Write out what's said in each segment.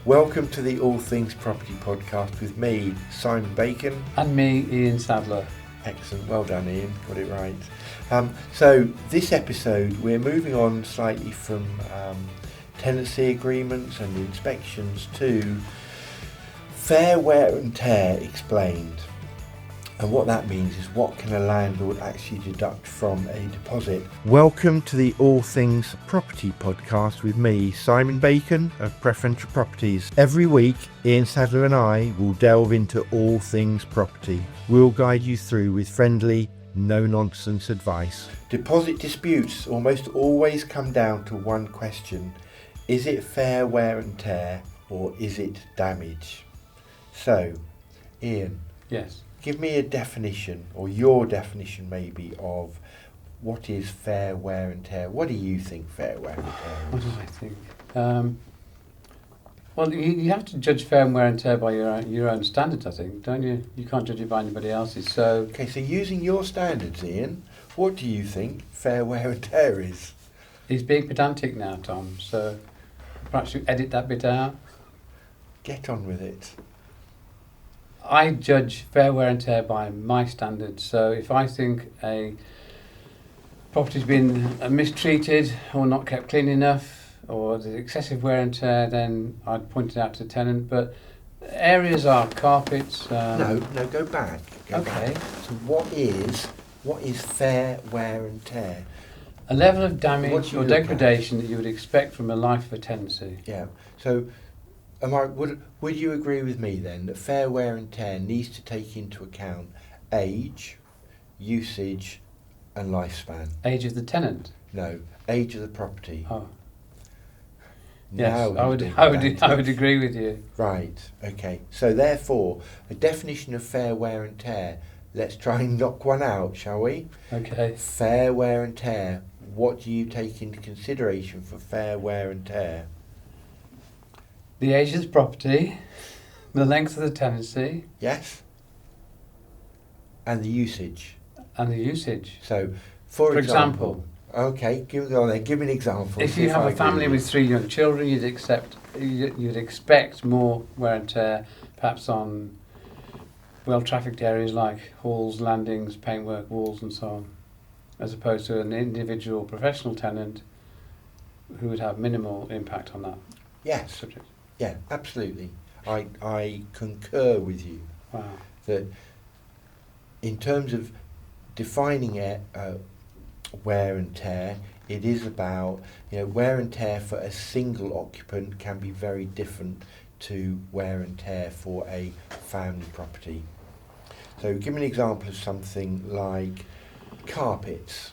Welcome to the All Things Property podcast with me, Simon Bacon. And me, Ian Sadler. Excellent, well done Ian, got it right. So this episode we're moving on slightly from tenancy agreements and inspections to fair wear and tear explained. And what that means is what can a landlord actually deduct from a deposit. Welcome to the All Things Property podcast with me, Simon Bacon of Preferential Properties. Every week, Ian Sadler and I will delve into all things property. We'll guide you through with friendly, no-nonsense advice. Deposit disputes almost always come down to one question. Is it fair wear and tear or is it damage? So, Ian. Yes. Give me a definition, or your definition maybe, of what is fair wear and tear. What do you think fair wear and tear is? What do I think? Well, you have to judge fair wear and tear by your own standards, I think, don't you? You can't judge it by anybody else's. So Okay, so using your standards, Ian, what do you think fair wear and tear is? he's being pedantic now, Tom, so perhaps you edit that bit out. Get on with it. I judge fair wear and tear by my standards. So if I think a property's been mistreated or not kept clean enough or there's excessive wear and tear, then I'd point it out to the tenant. But areas are carpets. No, go back. Go Okay. back. So what is fair wear and tear? A level of What damage do you or look at? degradation that you would expect from a life of a tenancy. Yeah. So would you agree with me then that fair wear and tear needs to take into account age, usage and lifespan? Age of the tenant. No, age of the property. Oh, Now yes, I he's being would pedantic. agree with you. Right, okay. So therefore, a definition of fair wear and tear, let's try and knock one out, shall we? Okay. Fair wear and tear, what do you take into consideration for fair wear and tear? The age of the property, the length of the tenancy, Yes? And the usage. and the usage. So, for example, okay, give me an example. if see you have I a family agree with 3 young children, you'd expect more wear and tear, perhaps on well-trafficked areas like halls, landings, paintwork, walls, and so on, as opposed to an individual professional tenant who would have minimal impact on that Yes, subject. yeah, absolutely. I concur with you Wow. that in terms of defining wear and tear, it is about, wear and tear for a single occupant can be very different to wear and tear for a family property. So give me an example of something like carpets.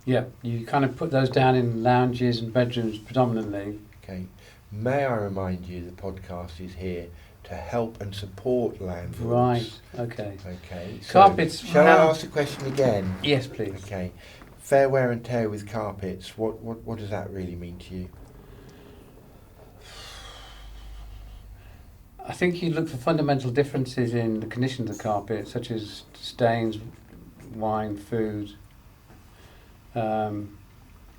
Yeah, you kind of put those down in lounges and bedrooms predominantly. Okay. May I remind you the podcast is here to help and support landlords. Right, okay. Okay. So Carpets, shall I how- ask the question again? Yes, please. Okay. Fair wear and tear with carpets, what does that really mean to you? I think you look for fundamental differences in the condition of the carpet, such as stains, wine, food.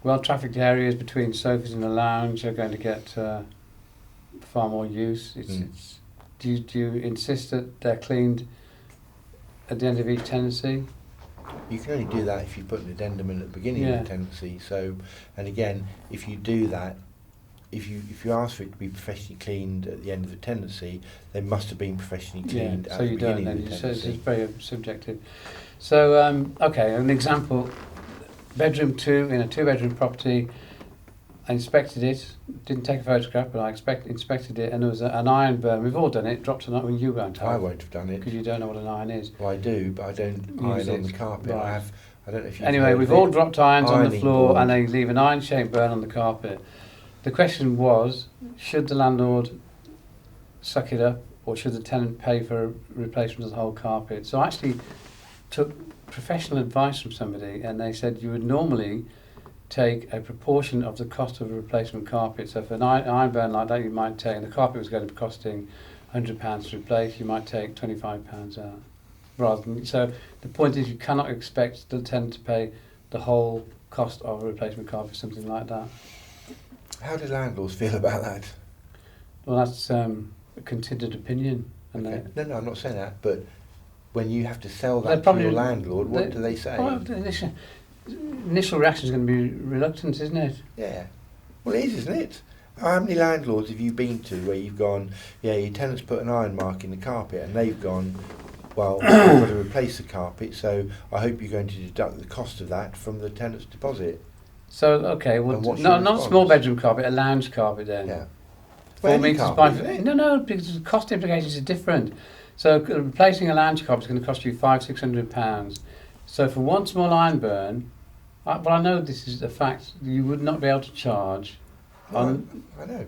Well-trafficked areas between sofas and a lounge are going to get far more use. Do you insist that they're cleaned at the end of each tenancy? You can only do that if you put an addendum in at the beginning Yeah. of the tenancy. So, and again, if you do that, if you ask for it to be professionally cleaned at the end of the tenancy, they must have been professionally cleaned Yeah, at so the you don't beginning then. of the So it's tenancy. very subjective. So, okay, an example. Bedroom 2 in a 2-bedroom property. I inspected it, didn't take a photograph, but I inspected it, and there was an iron burn. We've all done it. Dropped an iron. Well, you won't have. I won't have done it. Because you don't know what an iron is. Well, I do, but I don't Use iron on it. the carpet. Right. I don't know if you've Anyway, heard we've of all it. dropped irons on the Ironing floor, board. and they leave an iron-shaped burn on the carpet. The question was, should the landlord suck it up, or should the tenant pay for a replacement of the whole carpet? So I actually took professional advice from somebody, and they said you would normally take a proportion of the cost of a replacement carpet. So for an iron burn like that, you might take, and the carpet was going to be costing £100 to replace, you might take £25 out. Rather than, so the point is you cannot expect the tenant to pay the whole cost of a replacement carpet, something like that. How do landlords feel about that? Well, that's a considered opinion. And Okay. No, I'm not saying that, but when you have to sell they're that to probably- your landlord, what do they say? Well, the initial reaction is going to be reluctance, isn't it? Yeah. Well, it is, isn't it? How many landlords have you been to where you've gone, yeah, your tenant's put an iron mark in the carpet, and they've gone, well, I've got to replace the carpet, so I hope you're going to deduct the cost of that from the tenant's deposit. So, okay, well, And what's your not a response? small bedroom carpet, a lounge carpet then. Yeah. 4 Well, any metres carpet, by... isn't it? No, because the cost implications are different. So replacing a lounge carpet is going to cost you £500-600. So for one small iron burn, I know this is a fact, you would not be able to charge on... I know.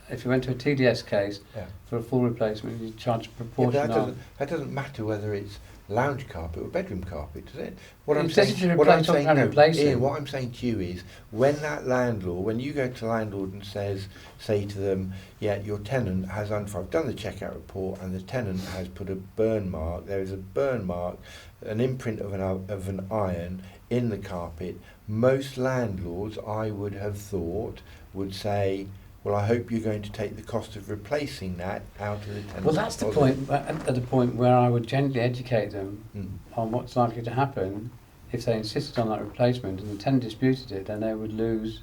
If you went to a TDS case, Yeah. for a full replacement, you charge Yeah, but proportion of... that doesn't matter whether it's lounge carpet or bedroom carpet, does it? What It I'm says saying, if you what I'm replace- saying, talking about replacing. Ian, what I'm saying to you is, when that landlord, when you go to landlord and say to them, yeah, your tenant has I've done the checkout report, and the tenant has put a burn mark. There is a burn mark, an imprint of an iron in the carpet. Most landlords, I would have thought, would say, well, I hope you're going to take the cost of replacing that out of the tenant's Well, that's the deposit. point, at the point where I would gently educate them Mm. on what's likely to happen if they insisted on that replacement and the tenant disputed it, then they would lose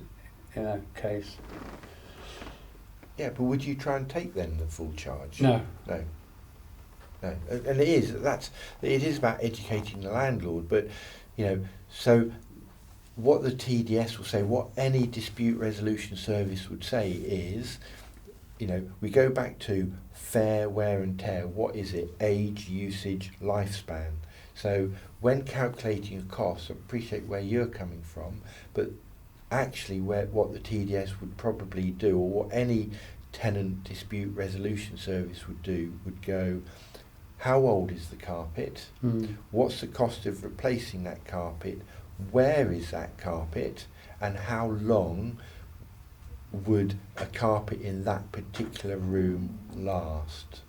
in a case. Yeah, but would you try and take then the full charge? No. No. No. And it is about educating the landlord, but, so what the TDS will say, what any dispute resolution service would say is, we go back to fair wear and tear. What is it? Age, usage, lifespan. So when calculating a cost, I appreciate where you're coming from, but actually what the TDS would probably do, or what any tenant dispute resolution service would do, would go, how old is the carpet? What's the cost of replacing that carpet? Where is that carpet, and how long would a carpet in that particular room last?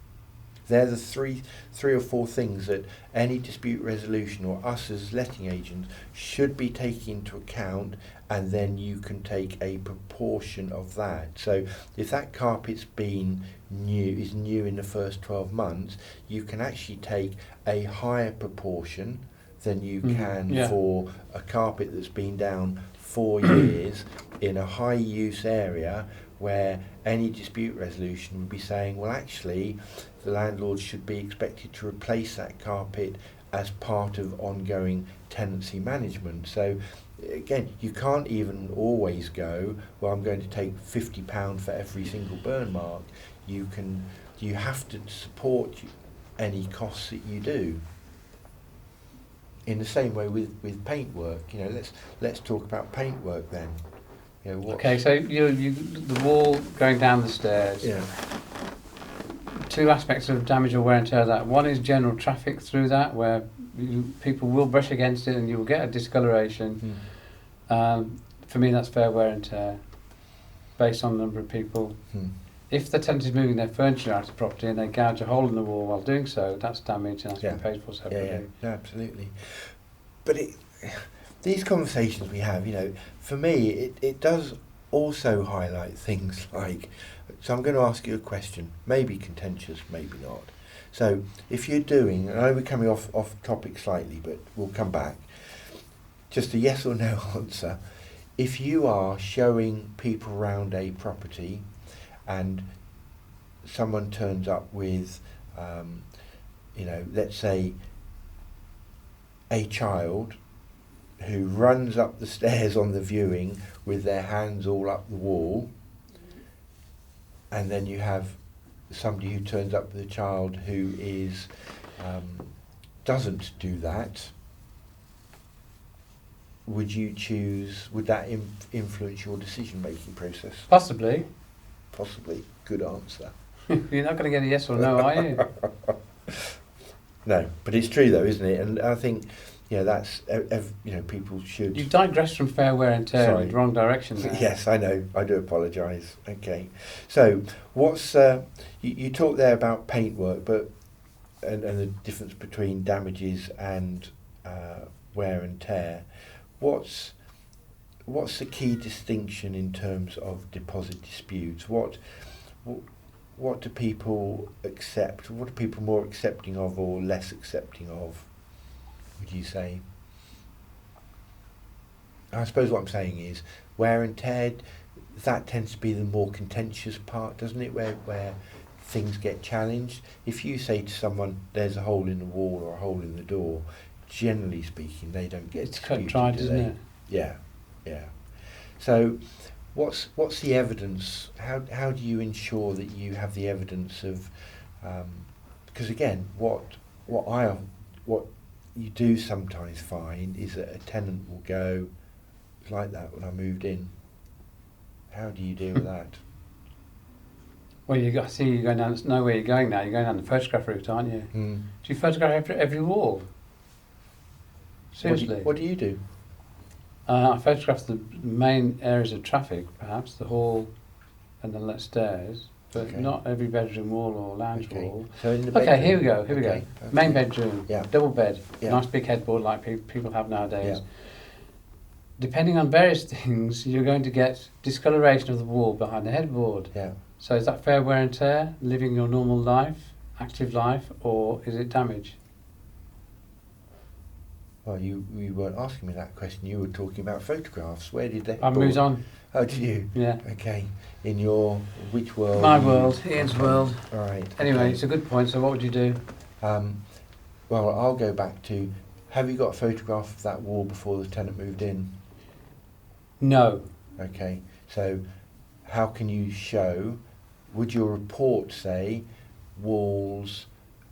They're the three or four things that any dispute resolution or us as letting agents should be taking into account, and then you can take a proportion of that. So if that carpet's is new in the first 12 months, you can actually take a higher proportion than you can for a carpet that's been down 4 years in a high use area, where any dispute resolution would be saying, well, actually the landlord should be expected to replace that carpet as part of ongoing tenancy management. So again, you can't even always go, well, I'm going to take £50 for every single burn mark. You have to support any costs that you do. In the same way with paintwork, let's talk about paintwork then. Okay, so the wall going down the stairs. Yeah. Two aspects of damage or wear and tear. That one is general traffic through that, where people will brush against it and you will get a discoloration. For me, that's fair wear and tear, based on the number of people. If the tenant is moving their furniture out of the property and they gouge a hole in the wall while doing so, that's damage and that's been paid for separately. Yeah, absolutely. But these conversations we have, for me, it does also highlight things like, so I'm going to ask you a question, maybe contentious, maybe not. So if you're doing, I know we're coming off topic slightly, but we'll come back, just a yes or no answer. If you are showing people around a property and someone turns up with, let's say a child who runs up the stairs on the viewing with their hands all up the wall, and then you have somebody who turns up with a child who doesn't do that, would that influence your decision-making process? Possibly. Possibly. Good answer. You're not going to get a yes or no, are you? No, but it's true though, isn't it? And I think, that's, people should... You've digressed from fair wear and tear in the wrong direction there. Yes, I know. I do apologise. Okay. So, what's... you talked there about paintwork, and the difference between damages and wear and tear. What's the key distinction in terms of deposit disputes? What what do people accept? What are people more accepting of or less accepting of, would you say? I suppose what I'm saying is wear and tear, that tends to be the more contentious part, doesn't it, where things get challenged. If you say to someone there's a hole in the wall or a hole in the door, generally speaking they don't get disputed, cut and dried, isn't it? Yeah. So what's the evidence? How do you ensure that you have the evidence of because again what you do sometimes find is that a tenant will go, it's like that when I moved in. How do you deal with that? Well, you're going down, know where you're going now. You're going down the photograph route, aren't you? Mm. Do you photograph every wall? Seriously? What do you do? I photograph the main areas of traffic, perhaps, the hall and the stairs, but Okay. not every bedroom wall or lounge Okay. wall. So in the Okay, bedroom, here we go. Okay. Main bedroom, Yeah. double bed, Yeah. nice big headboard like people have nowadays. Yeah. Depending on various things, you're going to get discoloration of the wall behind the headboard. Yeah. So is that fair wear and tear, living your normal life, active life, or is it damage? Well, you weren't asking me that question. You were talking about photographs. Where did that? I moved on. Oh, do you? Yeah. Okay. In your which world? My world, Ian's world. All right. Anyway, okay. it's a good point. So what would you do? Well, I'll go back to. Have you got a photograph of that wall before the tenant moved in? No. Okay. So, how can you show? Would your report say walls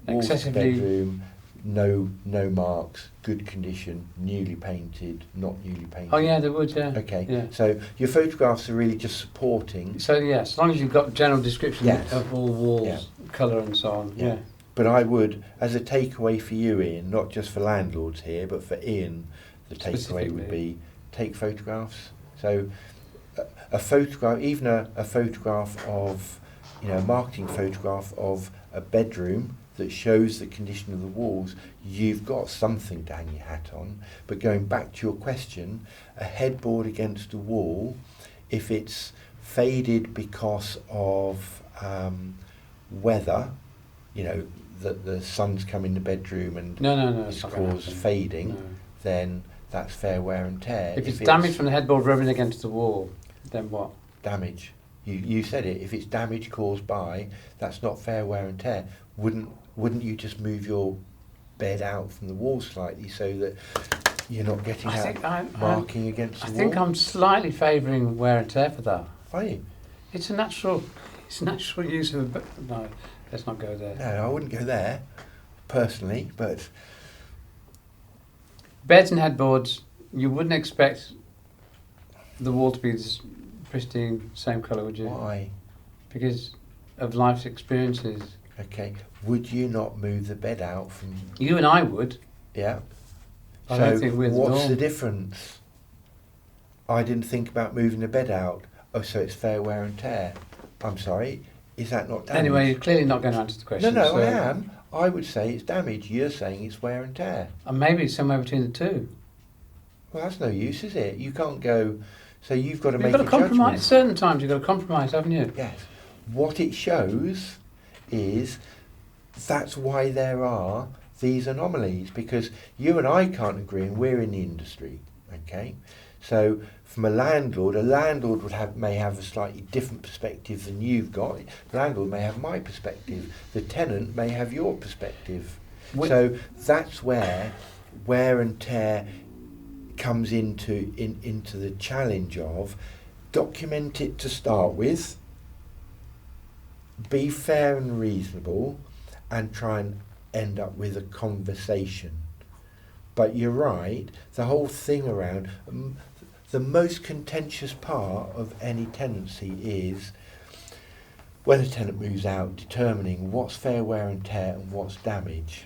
of Excessively bedroom, no marks, good condition, newly painted, not newly painted? Oh yeah, there would. Yeah. Okay. Yeah. So your photographs are really just supporting. So yes, as long as you've got general description Yes. of all walls, Yeah. colour and so on. Yeah. Yeah. But I would, as a takeaway for you, Ian, not just for landlords here, but for Ian, the takeaway would be take photographs. So a photograph, even a photograph of, a marketing photograph of a bedroom that shows the condition of the walls, you've got something to hang your hat on. But going back to your question, a headboard against a wall, if it's faded because of weather, that the sun's come in the bedroom and No. it's caused fading, No. then that's fair wear and tear. If it's damage from the headboard rubbing against the wall, then what? Damage. You said it. If it's damage caused by, that's not fair wear and tear. Wouldn't you just move your bed out from the wall slightly so that you're not getting marking against the wall? I think I'm slightly favouring wear and tear for that. Are you? It's a natural use of no. Let's not go there. No, I wouldn't go there, personally, but Beds and headboards, you wouldn't expect the wall to be this pristine, same colour, would you? why? Because of life's experiences. Okay. Would you not move the bed out from... You and I would. Yeah. I don't think we're the what's norm. the difference? I didn't think about moving the bed out. Oh, so it's fair wear and tear. I'm sorry. Is that not damage? Anyway, you're clearly not going to answer the question. No, so, I am. I would say it's damage. You're saying it's wear and tear. And maybe it's somewhere between the two. Well, that's no use, is it? You can't go... So you've got to You've make got a to compromise. judgment. Certain times you've got to compromise, haven't you? Yes. What it shows is that's why there are these anomalies, because you and I can't agree, and we're in the industry, okay? So from a landlord may have a slightly different perspective than you've got. The landlord may have my perspective. The tenant may have your perspective. So that's where wear and tear comes into the challenge of document it to start with, be fair and reasonable, and try and end up with a conversation. But you're right, the whole thing around the most contentious part of any tenancy is when a tenant moves out, determining what's fair wear and tear and what's damage.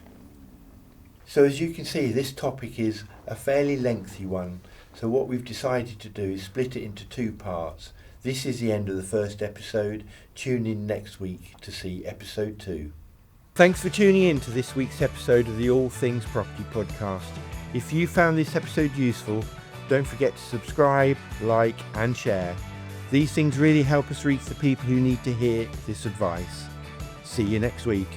So as you can see, this topic is a fairly lengthy one. So what we've decided to do is split it into two parts. This is the end of the first episode. Tune in next week to see episode 2. Thanks for tuning in to this week's episode of the All Things Property podcast. If you found this episode useful, don't forget to subscribe, like and share. These things really help us reach the people who need to hear this advice. See you next week.